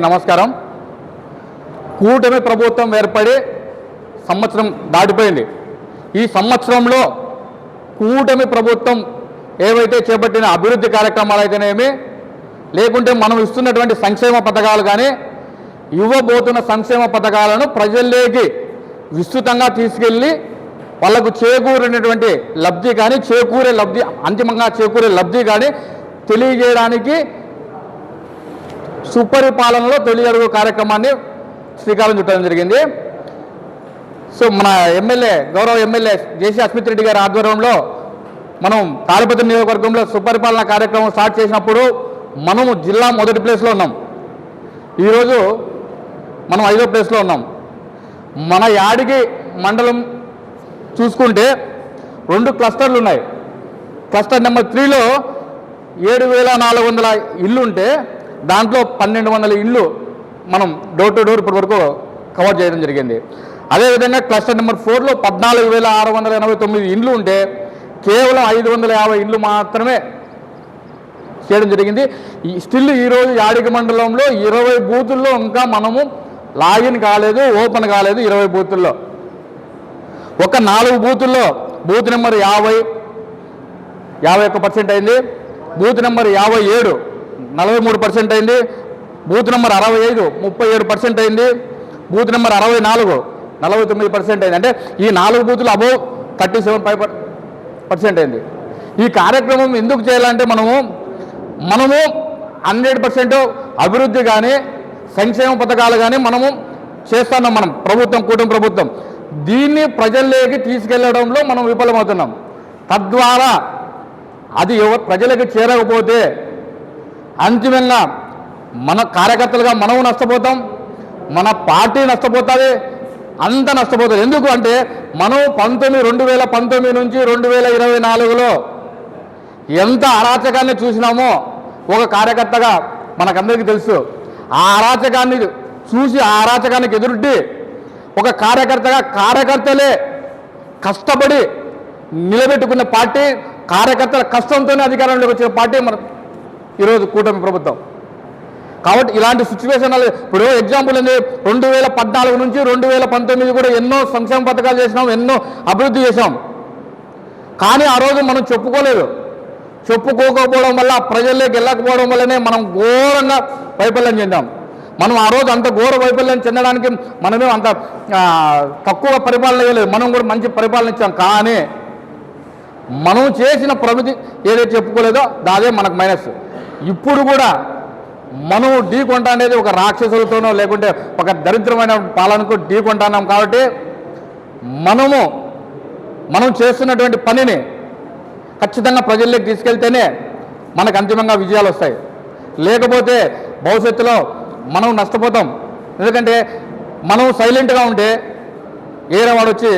నమస్కారం. కూటమి ప్రభుత్వం ఏర్పడి సంవత్సరం దాటిపోయింది. ఈ సంవత్సరంలో కూటమి ప్రభుత్వం ఏవైతే చేపట్టిన అభివృద్ధి కార్యక్రమాలు అయితేనేమి, లేకుంటే మనం ఇస్తున్నటువంటి సంక్షేమ పథకాలు కానీ, ఇవ్వబోతున్న సంక్షేమ పథకాలను ప్రజల్లోకి విస్తృతంగా తీసుకెళ్ళి వాళ్లకు చేకూరినటువంటి లబ్ధి కానీ, అంతిమంగా చేకూరే లబ్ధి కానీ తెలియజేయడానికి సుపరిపాలనలో తొలి అడుగు కార్యక్రమాన్ని శ్రీకారం చుట్టడం జరిగింది. సో మన గౌరవ ఎమ్మెల్యే జేసీ అస్మిత్ రెడ్డి గారి ఆధ్వర్యంలో మనం తాడిపత్రి నియోజకవర్గంలో సుపరిపాలన కార్యక్రమం స్టార్ట్ చేసినప్పుడు మనము జిల్లా మొదటి ప్లేస్లో ఉన్నాం. ఈరోజు మనం 5వ ప్లేస్లో ఉన్నాం. మన యాడికి మండలం చూసుకుంటే 2 క్లస్టర్లు ఉన్నాయి. క్లస్టర్ నెంబర్ 3లో 7,400 ఇళ్ళు ఉంటే దాంట్లో 1,200 ఇళ్ళు మనం డోర్ టు డోర్ ఇప్పటి వరకు కవర్ చేయడం జరిగింది. అదేవిధంగా క్లస్టర్ నెంబర్ 4లో 14,689 ఇండ్లు ఉంటే కేవలం 550 ఇండ్లు మాత్రమే చేయడం జరిగింది. స్టిల్ ఈరోజు యాడికి మండలంలో 20 బూతుల్లో ఇంకా మనము లాగిన్ కాలేదు, ఓపెన్ కాలేదు. 20 బూతుల్లో ఒక 4 బూతుల్లో బూత్ నెంబర్ 51% అయింది, బూత్ నెంబర్ 57 43% అయింది, బూత్ నెంబర్ 65 37% అయింది, బూత్ నెంబర్ 64 49% అయింది. అంటే ఈ 4 బూతులు అబోవ్ 37% అయింది. ఈ కార్యక్రమం ఎందుకు చేయాలంటే మనము 100% అభివృద్ధి కానీ సంక్షేమ పథకాలు కానీ మనము చేస్తున్నాం. మనం ప్రభుత్వం, కూటమి ప్రభుత్వం దీన్ని ప్రజల్లోకి తీసుకెళ్లడంలో మనం విఫలమవుతున్నాం. తద్వారా అది ప్రజలకు చేరకపోతే అంతిమంగా మన కార్యకర్తలుగా మనము నష్టపోతాం, మన పార్టీ నష్టపోతుంది, అంత నష్టపోతుంది. ఎందుకు అంటే మనం 2019 నుంచి 2024లో ఎంత అరాచకాన్ని చూసినామో ఒక కార్యకర్తగా మనకందరికీ తెలుసు. ఆ అరాచకాన్ని చూసి ఆ అరాచకానికి ఎదురుడ్డి ఒక కార్యకర్తలే కష్టపడి నిలబెట్టుకున్న పార్టీ, కార్యకర్తల కష్టంతోనే అధికారంలోకి వచ్చిన పార్టీ మన ఈరోజు కూటమి ప్రభుత్వం. కాబట్టి ఇలాంటి సిచ్యువేషన్లు ఇప్పుడు ఎగ్జాంపుల్ ఏంది, 2014 నుంచి 2019 కూడా ఎన్నో సంక్షేమ పథకాలు చేసినాం, ఎన్నో అభివృద్ధి చేసాం. కానీ ఆ రోజు మనం చెప్పుకోకపోవడం వల్ల, ప్రజల్లోకి వెళ్ళకపోవడం వల్లనే మనం ఘోరంగా వైఫల్యం చెందాం. మనం ఆ రోజు అంత ఘోర వైఫల్యం చెందడానికి మనమే అంత తక్కువ పరిపాలన చేయలేదు, మనం కూడా మంచి పరిపాలన ఇచ్చాం. కానీ మనం చేసిన ప్రగతి ఏదైతే చెప్పుకోలేదో అదే మనకు మైనస్. ఇప్పుడు కూడా మనం ఢీకొంట అనేది ఒక రాక్షసులతోనో లేకుంటే ఒక దరిద్రమైన పాలనకు ఢీకొంటున్నాం. కాబట్టి మనం చేస్తున్నటువంటి పనిని ఖచ్చితంగా ప్రజల్లోకి తీసుకెళ్తేనే మనకు అంతిమంగా విజయాలు వస్తాయి. లేకపోతే భవిష్యత్తులో మనం నష్టపోతాం. ఎందుకంటే మనం సైలెంట్గా ఉంటే ఏరే వాడు వచ్చి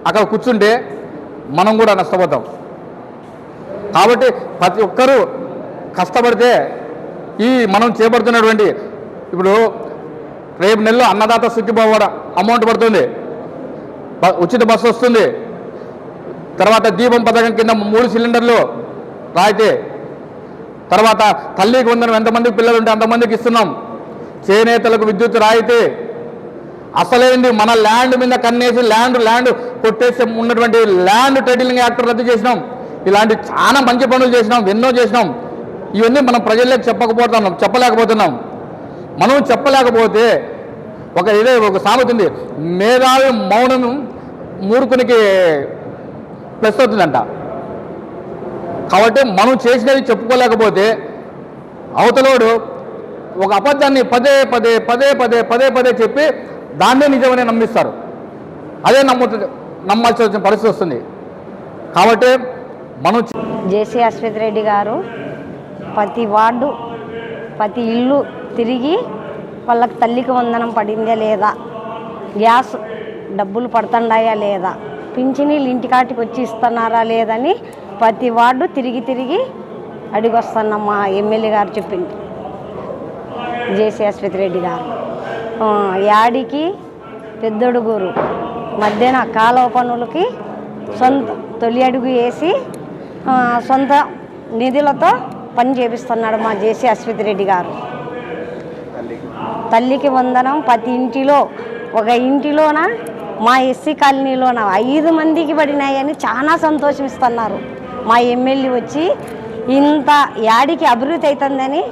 అక్కడ కూర్చుంటే మనం కూడా నష్టపోతాం. కాబట్టి ప్రతి ఒక్కరూ కష్టపడితే మనం చేపడుతున్నటువంటి ఇప్పుడు రేపు నెలలో అన్నదాత సుఖీభవ అమౌంట్ పడుతుంది, ఉచిత బస్సు వస్తుంది, తర్వాత దీపం పథకం కింద 3 సిలిండర్లు రాయితీ, తర్వాత తల్లికి వందనం ఎంతమందికి పిల్లలు ఉంటే అంతమందికి ఇస్తున్నాం, చేనేతలకు విద్యుత్ రాయితీ. అసలేంది మన ల్యాండ్ మీద కన్నేసి ల్యాండ్ కొట్టేసి ఉన్నటువంటి ల్యాండ్ టైటిలింగ్ యాక్ట్ రద్దు చేసినాం. ఇలాంటి చాలా మంచి పనులు చేసినాం, ఎన్నో చేసినాం. ఇవన్నీ మనం ప్రజల్లోకి చెప్పలేకపోతున్నాం. మనం చెప్పలేకపోతే ఒక సామెత ఉంది, మేధావి మౌనం మూర్ఖునికి ప్లస్ అవుతుందంట. కాబట్టి మనం చేసినవి చెప్పుకోలేకపోతే అవతలోడు ఒక అబద్ధాన్ని పదే పదే చెప్పి దాన్నే నిజమని నమ్మిస్తారు. అదే నమ్మాల్సి వచ్చిన పరిస్థితి వస్తుంది. కాబట్టి మనం జేసీ అస్మిత్ రెడ్డి గారు ప్రతి వార్డు, ప్రతి ఇల్లు తిరిగి వాళ్ళకి తల్లికి వందనం పడిందా లేదా, గ్యాస్ డబ్బులు పడుతున్నాయా లేదా, పింఛనీళ్ళు ఇంటికాటికి వచ్చి ఇస్తున్నారా లేదని ప్రతి వార్డు తిరిగి అడిగొస్తున్నాం. మా ఎమ్మెల్యే గారు చెప్పింది జేసీ అస్మిత్ రెడ్డి గారు. యాడికి పెద్దడుగురు మధ్యన కాలువ పనులకి సొంత తొలి అడుగు వేసి సొంత నిధులతో పని చేపిస్తున్నాడు మా జేసీ అస్మిత్ రెడ్డి గారు. తల్లికి వందనం ప్రతి ఇంటిలో ఒక ఇంటిలోన మా ఎస్సీ కాలనీలోన 5 మందికి పడినాయని చాలా సంతోషిస్తున్నారు. మా ఎమ్మెల్యే వచ్చి ఇంత యాడికి అభివృద్ధి అవుతుందని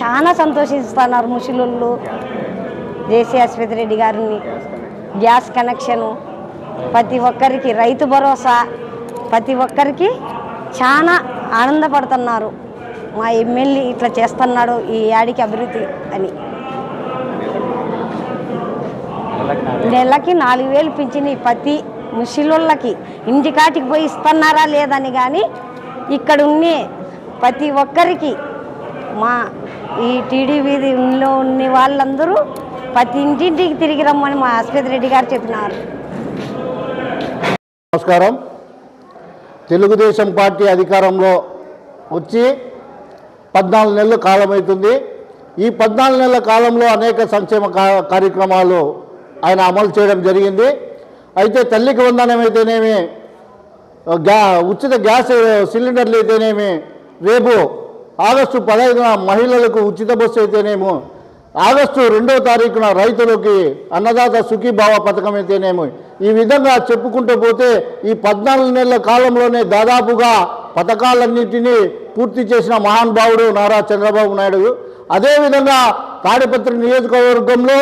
చాలా సంతోషిస్తున్నారు. ముసలోళ్ళు జేసీ అశ్వథ్ రెడ్డి గారిని గ్యాస్ కనెక్షను ప్రతి ఒక్కరికి రైతు భరోసా ప్రతి ఒక్కరికి చాలా ఆనందపడుతున్నారు. మా ఎమ్మెల్యే ఇట్లా చేస్తున్నాడు ఈ యాడికి అభివృద్ధి అని. నెలకి 4,000 పింఛని ప్రతి ముసలోళ్ళకి ఇంటికాటికి పోయి ఇస్తున్నారా లేదని కానీ ఇక్కడ ఉన్న ప్రతి ఒక్కరికి మా ఈ టీడీపీలో ఉన్న వాళ్ళందరూ ప్రతి ఇంటింటికి తిరిగి రమ్మని మా అశ్వథ్ రెడ్డి గారు చెప్పినారు. నమస్కారం. తెలుగుదేశం పార్టీ అధికారంలో వచ్చి 14 నెలల కాలం అవుతుంది. ఈ 14 నెలల కాలంలో అనేక సంక్షేమ కార్యక్రమాలు ఆయన అమలు చేయడం జరిగింది. అయితే తల్లికి వందనం అయితేనేమి, ఉచిత గ్యాస్ సిలిండర్లు అయితేనేమి, రేపు ఆగస్టు 15న మహిళలకు ఉచిత బస్సు అయితేనేమో, ఆగస్టు 2వ తారీఖున రైతులకి అన్నదాత సుఖీభావ పథకం అయితేనేమో, ఈ విధంగా చెప్పుకుంటూ పోతే ఈ 14 నెలల కాలంలోనే దాదాపుగా పథకాలన్నింటినీ పూర్తి చేసిన మహానుభావుడు నారా చంద్రబాబు నాయుడు. అదేవిధంగా తాడిపత్రి నియోజకవర్గంలో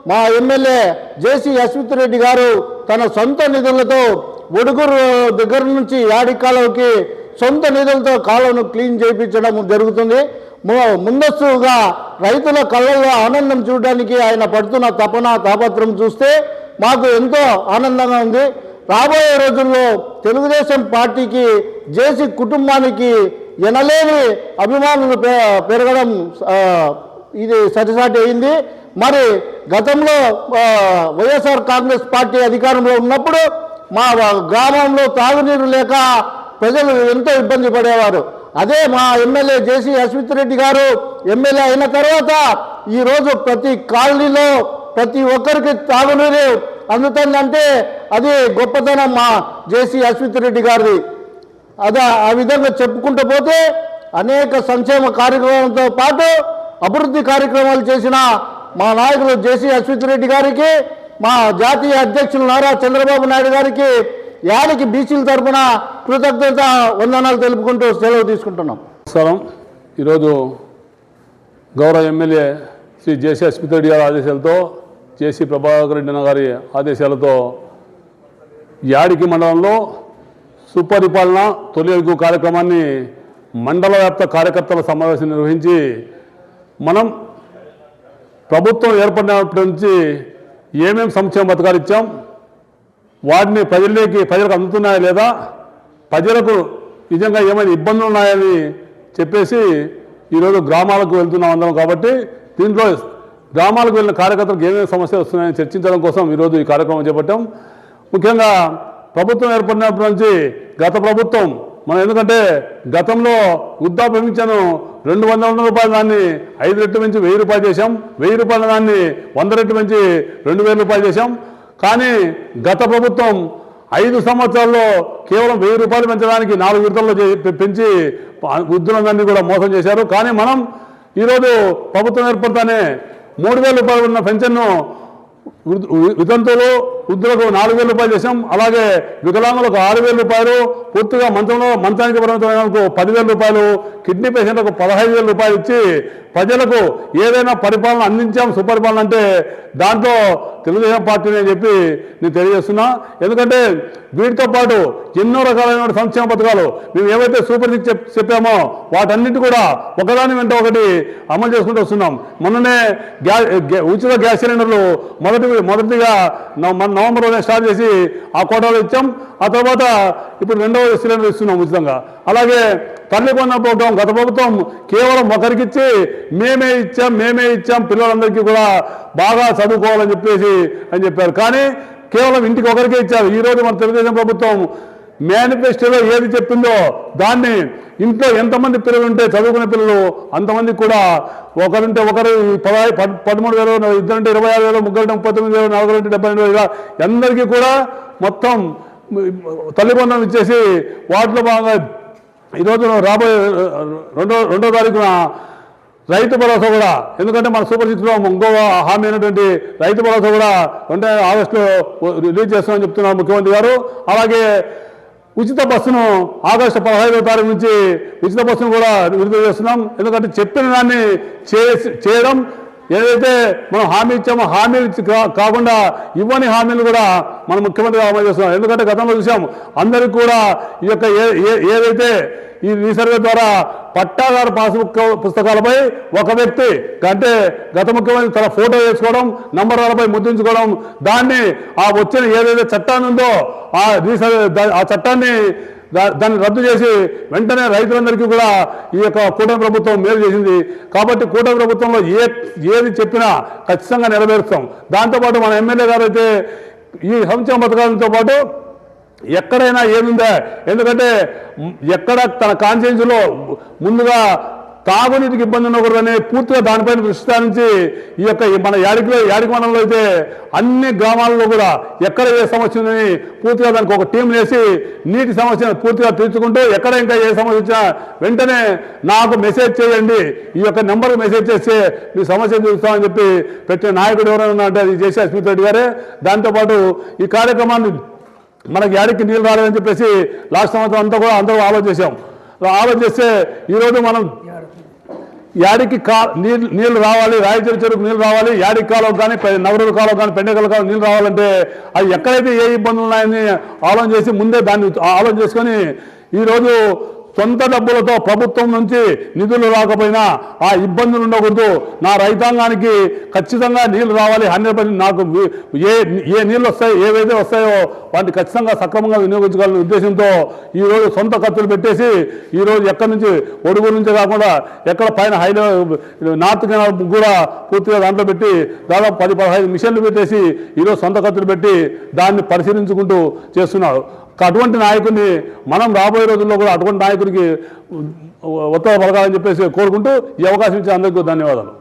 మా ఎమ్మెల్యే జేసీ అశ్వథ్ రెడ్డి గారు తన సొంత నిధులతో ఒడుగురు దగ్గర నుంచి యాడికాలకి సొంత నిధులతో కాలువను క్లీన్ చేయించడం జరుగుతుంది. ముందస్తుగా రైతుల కళ్ళల్లో ఆనందం చూడడానికి ఆయన పడుతున్న తపన తాపత్రం చూస్తే మాకు ఎంతో ఆనందంగా ఉంది. రాబోయే రోజుల్లో తెలుగుదేశం పార్టీకి జేసీ కుటుంబానికి ఎనలేని అభిమానులు పెరగడం ఇది సరిసాటి అయింది. మరి గతంలో వైఎస్ఆర్ కాంగ్రెస్ పార్టీ అధికారంలో ఉన్నప్పుడు మా గ్రామంలో తాగునీరు లేక ప్రజలు ఎంతో ఇబ్బంది పడేవారు. అదే మా ఎమ్మెల్యే జేసీ అశ్వథ్ రెడ్డి గారు ఎమ్మెల్యే అయిన తర్వాత ఈరోజు ప్రతి కాలనీలో ప్రతి ఒక్కరికి తాగునీరు అందుతుందంటే అది గొప్పతనం మా జేసీ అశ్వథ్ రెడ్డి గారిది. ఆ విధంగా చెప్పుకుంటూ పోతే అనేక సంక్షేమ కార్యక్రమాలతో పాటు అభివృద్ధి కార్యక్రమాలు చేసిన మా నాయకులు జేసీ అశ్వథ్ రెడ్డి గారికి, మా జాతీయ అధ్యక్షులు నారా చంద్రబాబు నాయుడు గారికి యాడికి బీసీల తరఫున కృతజ్ఞత వందనాలు తెలుపుకుంటూ సెలవు తీసుకుంటున్నాం. నమస్కారం. ఈరోజు గౌరవ ఎమ్మెల్యే శ్రీ జేసీ అశ్వథ్ రెడ్డి గారి ఆదేశాలతో, జేసీ ప్రభాకర్ రెడ్డి గారి ఆదేశాలతో యాడికి మండలంలో సుపరిపాలన తొలి అడుగు కార్యక్రమాన్ని మండల వ్యాప్త కార్యకర్తల సమావేశం నిర్వహించి మనం ప్రభుత్వం ఏర్పడినప్పటి నుంచి ఏమేమి సంక్షేమ పథకాలు ఇచ్చాం, వాటిని ప్రజలకు అందుతున్నాయా లేదా, ప్రజలకు నిజంగా ఏమైనా ఇబ్బందులు ఉన్నాయని చెప్పేసి ఈరోజు గ్రామాలకు వెళ్తున్నాం అందరం. కాబట్టి దీంట్లో గ్రామాలకు వెళ్ళిన కార్యకర్తలకు ఏమేమి సమస్యలు వస్తున్నాయని చర్చించడం కోసం ఈరోజు ఈ కార్యక్రమం చేపట్టాం. ముఖ్యంగా ప్రభుత్వం ఏర్పడినప్పటి నుంచి గత ప్రభుత్వం ఎందుకంటే గతంలో వృద్ధాప్య పింఛను 200 రూపాయల దాన్ని 5 రెట్లు పెంచి 1000 రూపాయలు చేశాం, 1000 రూపాయల దాన్ని 100 రెట్లు పెంచి 2000 రూపాయలు చేశాం. కానీ గత ప్రభుత్వం 5 సంవత్సరాల్లో కేవలం 1000 రూపాయలు పెంచడానికి 4 విడతల్లో పెంచి వృద్ధులందరినీ కూడా మోసం చేశారు. కానీ మనం ఈరోజు ప్రభుత్వం ఏర్పడతానే 3000 రూపాయలు ఉన్న పెన్షన్ను వితంతువులు వృద్ధులకు 4000 రూపాయలు చేశాం. అలాగే వికలాంగులకు 6000 రూపాయలు, పూర్తిగా మంచానికి పరిమితమైన 10,000 రూపాయలు, కిడ్నీ పేషెంట్లకు 15,000 రూపాయలు ఇచ్చి ప్రజలకు ఏదైనా పరిపాలన అందించాం. సుపరిపాలన అంటే దాంట్లో తెలుగుదేశం పార్టీని చెప్పి నేను తెలియజేస్తున్నా. ఎందుకంటే వీటితో పాటు ఎన్నో రకాలైన సంక్షేమ పథకాలు మేము ఏవైతే సూపర్ సిక్స్ చెప్పామో వాటన్నిటి కూడా ఒకదాని వెంట ఒకటి అమలు చేసుకుంటూ వస్తున్నాం. మొన్ననే ఉచిత గ్యాస్ సిలిండర్లు మొదటిగా నవంబర్లోనే స్టార్ట్ చేసి ఆ కోటాలో ఇచ్చాం. ఆ తర్వాత ఇప్పుడు 2వ సిలిండర్ ఇస్తున్నాం ఉచితంగా. అలాగే తల్లి వందనం ప్రోగ్రాం గత ప్రభుత్వం కేవలం ఒకరికిచ్చి మేమే ఇచ్చాం పిల్లలందరికీ కూడా బాగా చదువుకోవాలని చెప్పారు. కానీ కేవలం ఇంటికి ఒకరికే ఇచ్చారు. ఈరోజు మన తెలుగుదేశం ప్రభుత్వం మేనిఫెస్టోలో ఏది చెప్పిందో దాన్ని ఇంట్లో ఎంతమంది పిల్లలు ఉంటే చదువుకునే పిల్లలు అంతమందికి కూడా ఒకరుంటే ఒకరు 13,000, ఇద్దరంటే 26,000, ముగ్గురంటే 39,000, నలుగురంటే 72,000 అందరికీ కూడా మొత్తం తల్లిబంధం ఇచ్చేసి వాటిలో భాగంగా ఈరోజు రాబోయే 2వ తారీఖున రైతు భరోసా కూడా, ఎందుకంటే మన సూపర్ సిక్స్లో ఇంకో హామీ అయినటువంటి రైతు భరోసా కూడా అంటే ఆగస్టులో రిలీజ్ చేస్తామని చెప్తున్నారు ముఖ్యమంత్రి గారు. అలాగే ఉచిత బస్సును ఆగస్టు 15వ తారీఖు నుంచి ఉచిత బస్సును కూడా విడుదల చేస్తున్నాం. ఎందుకంటే చెప్పిన దాన్ని చేయడం, ఏదైతే మనం హామీ ఇచ్చామో హామీలు కాకుండా ఇవ్వని హామీలు కూడా మనం ముఖ్యమంత్రి అమలు చేస్తున్నాం. ఎందుకంటే గతంలో చూసాం అందరికీ కూడా ఈ యొక్క ఏదైతే ఈ రీసర్వే ద్వారా పట్టాదారు పాస్బుక్ పుస్తకాలపై ఒక వ్యక్తి అంటే గత ముఖ్యమంత్రి తన ఫోటో వేసుకోవడం, నంబర్లపై ముద్రించుకోవడం, దాన్ని ఆ వచ్చిన ఏదైతే చట్టాన్ని ఉందో ఆ చట్టాన్ని దాన్ని రద్దు చేసి వెంటనే రైతులందరికీ కూడా ఈ యొక్క కూటమి ప్రభుత్వం మేలు చేసింది. కాబట్టి కూటమి ప్రభుత్వంలో ఏది చెప్పినా ఖచ్చితంగా నెరవేరుస్తాం. దాంతోపాటు మన ఎమ్మెల్యే గారు అయితే ఈ సంక్షేమ పథకాలతో పాటు ఎక్కడైనా ఏముందా, ఎందుకంటే ఎక్కడ తన కాన్స్టిట్యూన్సీలో ముందుగా తాగునీటికి ఇబ్బంది ఉండకూడదని పూర్తిగా దానిపైన దృష్టి సారించి ఈ యొక్క మన యాడికి మండలంలో అయితే అన్ని గ్రామాల్లో కూడా ఎక్కడ ఏ సమస్య ఉందని పూర్తిగా దానికి ఒక టీం వేసి నీటి సమస్యను పూర్తిగా తీర్చుకుంటూ ఎక్కడ ఇంకా ఏ సమస్య వచ్చినా వెంటనే నాకు మెసేజ్ చేయండి, ఈ యొక్క నెంబర్కి మెసేజ్ చేస్తే మీ సమస్య తీరుస్తామని చెప్పి పెట్టిన నాయకుడు ఎవరైనా అంటే అది జేసీ స్మిత్ రెడ్డి గారే. దాంతోపాటు ఈ కార్యక్రమాన్ని మనకి యాడికి నీళ్ళు రాలేదని చెప్పేసి లాస్ట్ సంవత్సరం అంతా కూడా అందరూ ఆలోచించాం. ఆలోచిస్తే ఈరోజు మనం యాడికి నీళ్ళు రావాలి, రాయచూరు చెరుకు నీళ్ళు రావాలి, యాడికి కాలువ కానీ నవరూరు కాలువ కానీ పెండగల కాలువ నీళ్ళు రావాలంటే అది ఎక్కడైతే ఏ ఇబ్బందులు ఉన్నాయని ఆలోచన చేసి ముందే దాన్ని ఆలోచన చేసుకొని ఈరోజు సొంత డబ్బులతో ప్రభుత్వం నుంచి నిధులు రాకపోయినా ఆ ఇబ్బందులు ఉండకూడదు, నా రైతాంగానికి ఖచ్చితంగా నీళ్లు రావాలి, 100% నాకు ఏ నీళ్ళు వస్తాయి ఏవైతే వస్తాయో వాటిని ఖచ్చితంగా సక్రమంగా వినియోగించగలనే ఉద్దేశంతో ఈరోజు సొంత ఖర్చులు పెట్టేసి ఈరోజు ఎక్కడి నుంచి ఒడుగు నుంచే కాకుండా ఎక్కడ పైన నార్త్ కెనాల్ కూడా పూర్తిగా దాంట్లో పెట్టి దాదాపు 10-15 మిషన్లు పెట్టేసి ఈరోజు సొంత ఖర్చులు పెట్టి దాన్ని పరిశీలించుకుంటూ చేస్తున్నారు. అటువంటి నాయకుడిని మనం రాబోయే రోజుల్లో కూడా అటువంటి నాయకుడికి ఉత్తర పలకాలని చెప్పేసి కోరుకుంటూ ఈ అవకాశం ఇచ్చే అందరికీ ధన్యవాదాలు.